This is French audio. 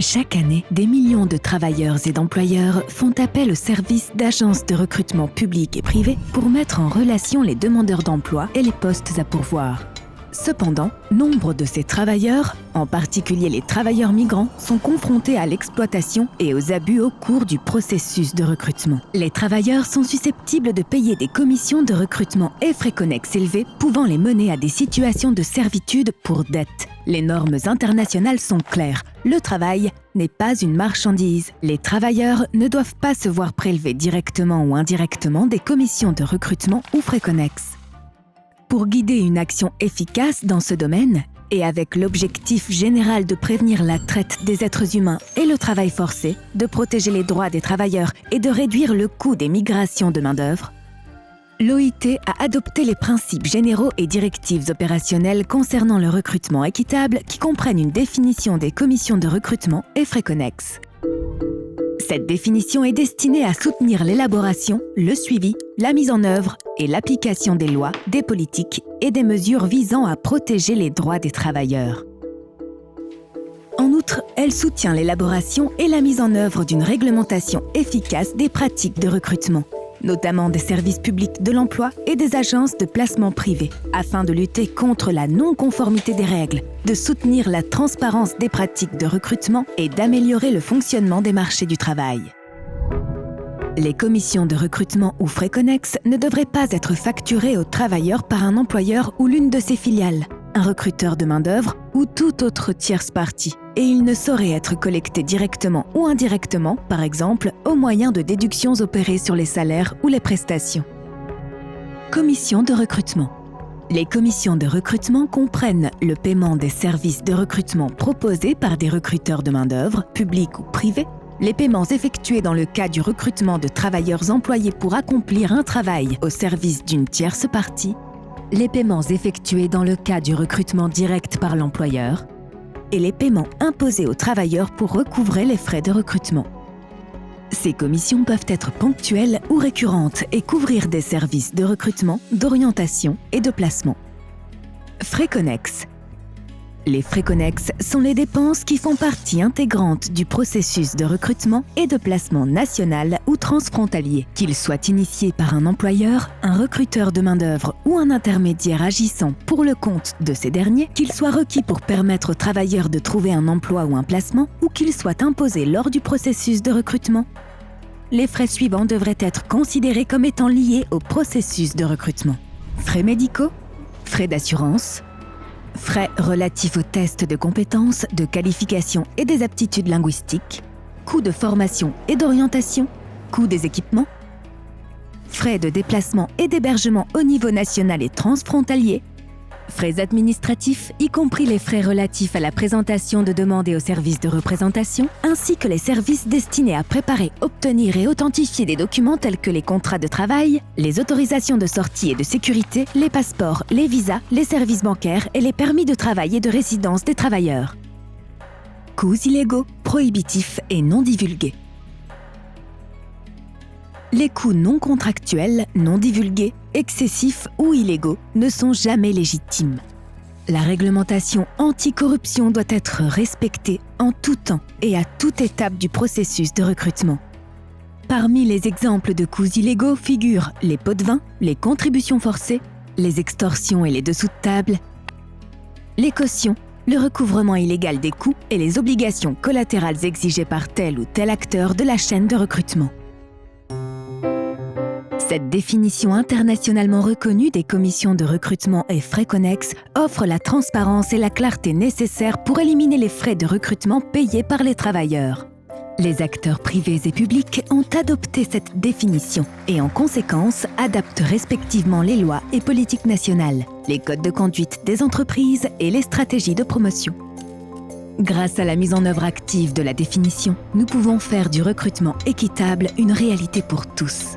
Chaque année, des millions de travailleurs et d'employeurs font appel aux services d'agences de recrutement publiques et privées pour mettre en relation les demandeurs d'emploi et les postes à pourvoir. Cependant, nombre de ces travailleurs, en particulier les travailleurs migrants, sont confrontés à l'exploitation et aux abus au cours du processus de recrutement. Les travailleurs sont susceptibles de payer des commissions de recrutement et frais connexes élevés, pouvant les mener à des situations de servitude pour dette. Les normes internationales sont claires. Le travail n'est pas une marchandise. Les travailleurs ne doivent pas se voir prélever directement ou indirectement des commissions de recrutement ou frais connexes. Pour guider une action efficace dans ce domaine, et avec l'objectif général de prévenir la traite des êtres humains et le travail forcé, de protéger les droits des travailleurs et de réduire le coût des migrations de main-d'œuvre, l'OIT a adopté les principes généraux et directives opérationnelles concernant le recrutement équitable qui comprennent une définition des commissions de recrutement et frais connexes. Cette définition est destinée à soutenir l'élaboration, le suivi, la mise en œuvre et l'application des lois, des politiques et des mesures visant à protéger les droits des travailleurs. En outre, elle soutient l'élaboration et la mise en œuvre d'une réglementation efficace des pratiques de recrutement, notamment des services publics de l'emploi et des agences de placement privées, afin de lutter contre la non-conformité des règles, de soutenir la transparence des pratiques de recrutement et d'améliorer le fonctionnement des marchés du travail. Les commissions de recrutement ou frais connexes ne devraient pas être facturées aux travailleurs par un employeur ou l'une de ses filiales, un recruteur de main-d'œuvre ou toute autre tierce partie, et ils ne sauraient être collectés directement ou indirectement, par exemple, au moyen de déductions opérées sur les salaires ou les prestations. Commission de recrutement. Les commissions de recrutement comprennent le paiement des services de recrutement proposés par des recruteurs de main-d'œuvre, publics ou privés, les paiements effectués dans le cas du recrutement de travailleurs employés pour accomplir un travail au service d'une tierce partie, les paiements effectués dans le cas du recrutement direct par l'employeur et les paiements imposés aux travailleurs pour recouvrer les frais de recrutement. Ces commissions peuvent être ponctuelles ou récurrentes et couvrir des services de recrutement, d'orientation et de placement. Frais connexes. Les frais connexes sont les dépenses qui font partie intégrante du processus de recrutement et de placement national ou transfrontalier, qu'il soit initié par un employeur, un recruteur de main-d'œuvre ou un intermédiaire agissant pour le compte de ces derniers, qu'il soit requis pour permettre aux travailleurs de trouver un emploi ou un placement, ou qu'il soit imposé lors du processus de recrutement. Les frais suivants devraient être considérés comme étant liés au processus de recrutement. Frais médicaux, frais d'assurance, frais relatifs aux tests de compétences, de qualification et des aptitudes linguistiques, coûts de formation et d'orientation, coûts des équipements, frais de déplacement et d'hébergement au niveau national et transfrontalier, frais administratifs, y compris les frais relatifs à la présentation de demandes et aux services de représentation, ainsi que les services destinés à préparer, obtenir et authentifier des documents tels que les contrats de travail, les autorisations de sortie et de sécurité, les passeports, les visas, les services bancaires et les permis de travail et de résidence des travailleurs. Coûts illégaux, prohibitifs et non divulgués. Les coûts non contractuels, non divulgués, excessifs ou illégaux ne sont jamais légitimes. La réglementation anticorruption doit être respectée en tout temps et à toute étape du processus de recrutement. Parmi les exemples de coûts illégaux figurent les pots de vin, les contributions forcées, les extorsions et les dessous de table, les cautions, le recouvrement illégal des coûts et les obligations collatérales exigées par tel ou tel acteur de la chaîne de recrutement. Cette définition internationalement reconnue des commissions de recrutement et frais connexes offre la transparence et la clarté nécessaires pour éliminer les frais de recrutement payés par les travailleurs. Les acteurs privés et publics ont adopté cette définition et en conséquence adaptent respectivement les lois et politiques nationales, les codes de conduite des entreprises et les stratégies de promotion. Grâce à la mise en œuvre active de la définition, nous pouvons faire du recrutement équitable une réalité pour tous.